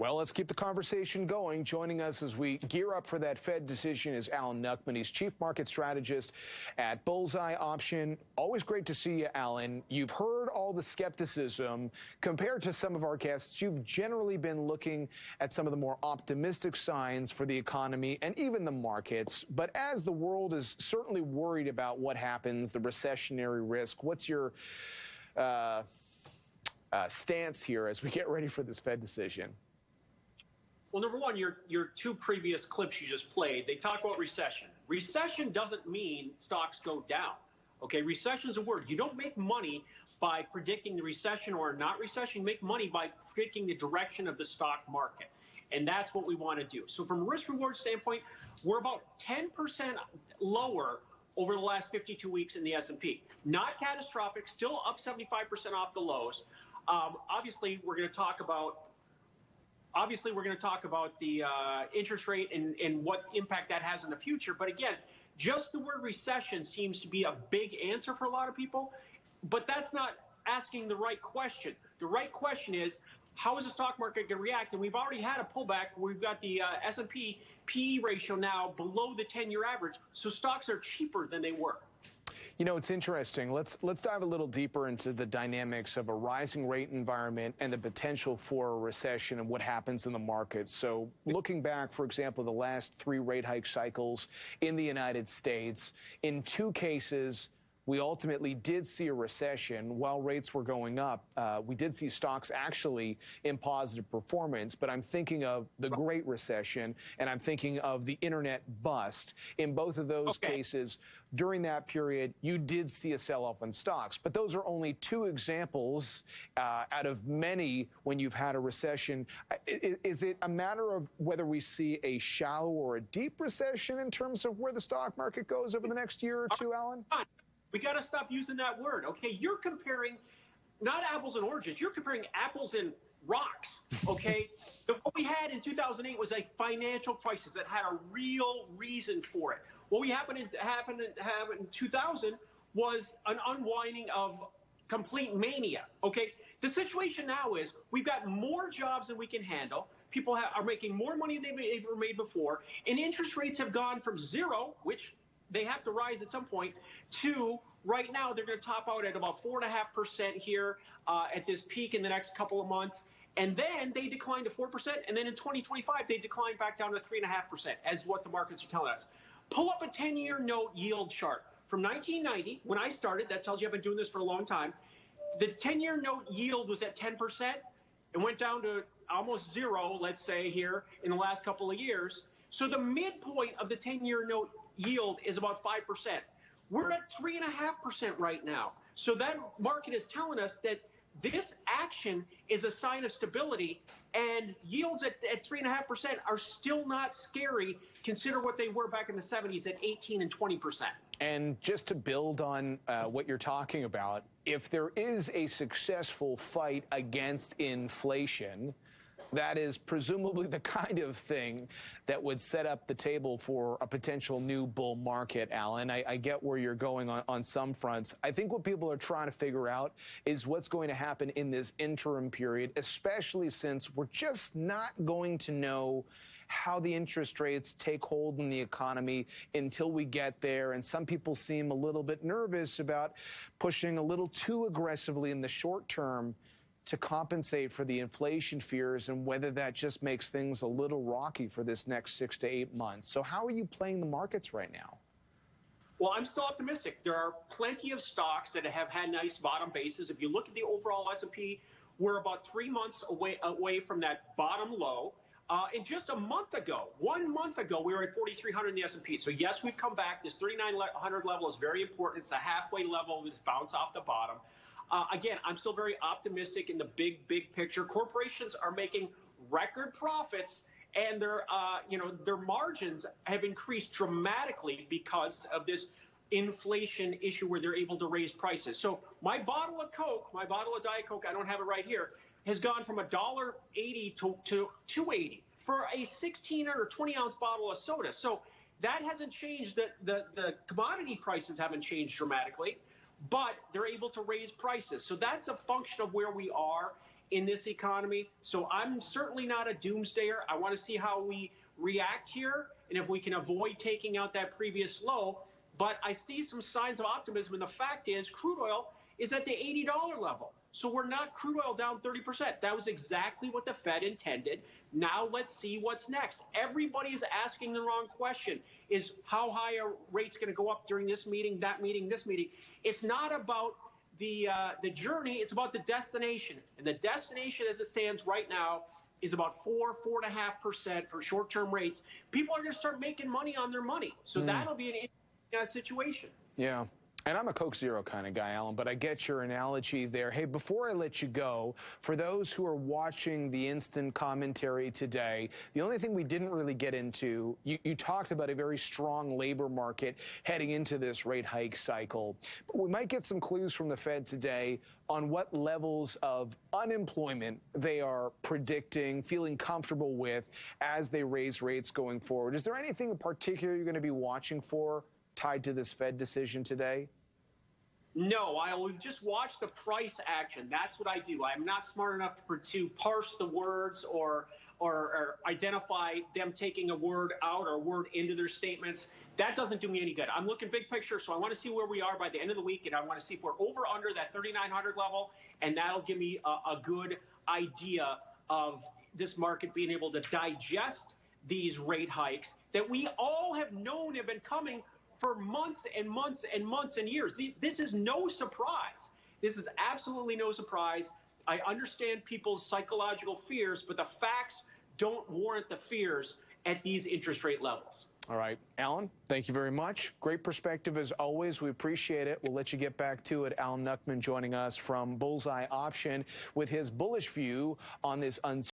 Well, let's keep the conversation going. Joining us as we gear up for that Fed decision is Alan Nuckman. He's Chief Market Strategist at Bullseye Option. Always great to see you, Alan. You've heard all the skepticism. Compared to some of our guests, you've generally been looking at some of the more optimistic signs for the economy and even the markets. But as the world is certainly worried about what happens, the recessionary risk, what's your stance here as we get ready for this Fed decision? Well, number one, your two previous clips you just played, they talk about recession. Recession doesn't mean stocks go down. Okay, recession is a word. You don't make money by predicting the recession or not recession. You make money by predicting the direction of the stock market. And that's what we want to do. So from a risk-reward standpoint, we're about 10% lower over the last 52 weeks in the S&P. Not catastrophic, still up 75% off the lows. Obviously, we're going to talk about the interest rate and what impact that has in the future. But again, just the word recession seems to be a big answer for a lot of people. But that's not asking the right question. The right question is, how is the stock market going to react? And we've already had a pullback. We've got the S&P PE ratio now below the 10-year average. So stocks are cheaper than they were. You know, it's interesting. Let's dive a little deeper into the dynamics of a rising rate environment and the potential for a recession and what happens in the markets. So looking back, for example, the last 3 rate hike cycles in the United States, in 2 cases, we ultimately did see a recession. While rates were going up, we did see stocks actually in positive performance. But I'm thinking of the Great Recession, and I'm thinking of the internet bust. In both of those cases, during that period, you did see a sell-off in stocks. But those are only 2 examples out of many when you've had a recession. Is it a matter of whether we see a shallow or a deep recession in terms of where the stock market goes over the next year or 2, Alan? We got to stop using that word, okay? You're comparing not apples and oranges. You're comparing apples and rocks, okay? What we had in 2008 was a financial crisis that had a real reason for it. What happened in 2000 was an unwinding of complete mania, okay? The situation now is we've got more jobs than we can handle. People are making more money than they've ever made before, and interest rates have gone from 0, which they have to rise at some point, to right now they're going to top out at about 4.5% here at this peak in the next couple of months. And then they decline to 4%. And then in 2025, they decline back down to 3.5%, as what the markets are telling us. Pull up a 10-year note yield chart. From 1990, when I started, that tells you I've been doing this for a long time, the 10-year note yield was at 10%. It went down to almost 0, let's say, here in the last couple of years. So the midpoint of the 10-year note yield is about 5%. We're at 3.5% right now. So that market is telling us that this action is a sign of stability, and yields at 3.5% are still not scary. Consider what they were back in the 70s at 18 and 20%. And just to build on what you're talking about, if there is a successful fight against inflation, that is presumably the kind of thing that would set up the table for a potential new bull market, Alan. I get where you're going on some fronts. I think what people are trying to figure out is what's going to happen in this interim period, especially since we're just not going to know how the interest rates take hold in the economy until we get there. And some people seem a little bit nervous about pushing a little too aggressively in the short term to compensate for the inflation fears, and whether that just makes things a little rocky for this next 6 to 8 months. So how are you playing the markets right now? Well, I'm still optimistic. There are plenty of stocks that have had nice bottom bases. If you look at the overall S&P, we're about 3 months away from that bottom low. And just a month ago, 1 month ago, we were at 4,300 in the S&P. So yes, we've come back. This 3,900 level is very important. It's a halfway level. It's bounced off the bottom. Again, I'm still very optimistic in the big picture. Corporations are making record profits, and their margins have increased dramatically because of this inflation issue where they're able to raise prices. So my bottle of Coke, my bottle of Diet Coke, I don't have it right here, has gone from $1.80 to $2.80 for a 16 or 20 ounce bottle of soda. So that hasn't changed. The commodity prices haven't changed dramatically, but they're able to raise prices. So that's a function of where we are. in this economy. So I'm certainly not a doomsdayer. I want to see how we react here and if we can avoid taking out that previous low. But I see some signs of optimism, and the fact is crude oil is at the $80 level. So we're not crude oil down 30%. That was exactly what the Fed intended. Now let's see what's next. Everybody is asking the wrong question. Is how high are rates going to go up during this meeting, that meeting, this meeting? It's not about the journey. It's about the destination. And the destination as it stands right now is about 4.5% for short-term rates. People are going to start making money on their money. So that'll be an interesting situation. Yeah. And I'm a Coke Zero kind of guy, Alan, but I get your analogy there. Hey, before I let you go, for those who are watching the instant commentary today, the only thing we didn't really get into, you talked about a very strong labor market heading into this rate hike cycle. But we might get some clues from the Fed today on what levels of unemployment they are predicting, feeling comfortable with as they raise rates going forward. Is there anything in particular you're going to be watching for tied to this Fed decision today? No, I'll just watch the price action. That's what I do. I'm not smart enough to parse the words or identify them taking a word out or a word into their statements. That doesn't do me any good. I'm looking big picture, so I want to see where we are by the end of the week, and I want to see if we're over under that 3,900 level, and that'll give me a good idea of this market being able to digest these rate hikes that we all have known have been coming for months and months and months and years. This is no surprise. This is absolutely no surprise. I understand people's psychological fears, but the facts don't warrant the fears at these interest rate levels. All right, Alan, thank you very much. Great perspective as always. We appreciate it. We'll let you get back to it. Alan Nuckman joining us from Bullseye Option with his bullish view on this uncertainty.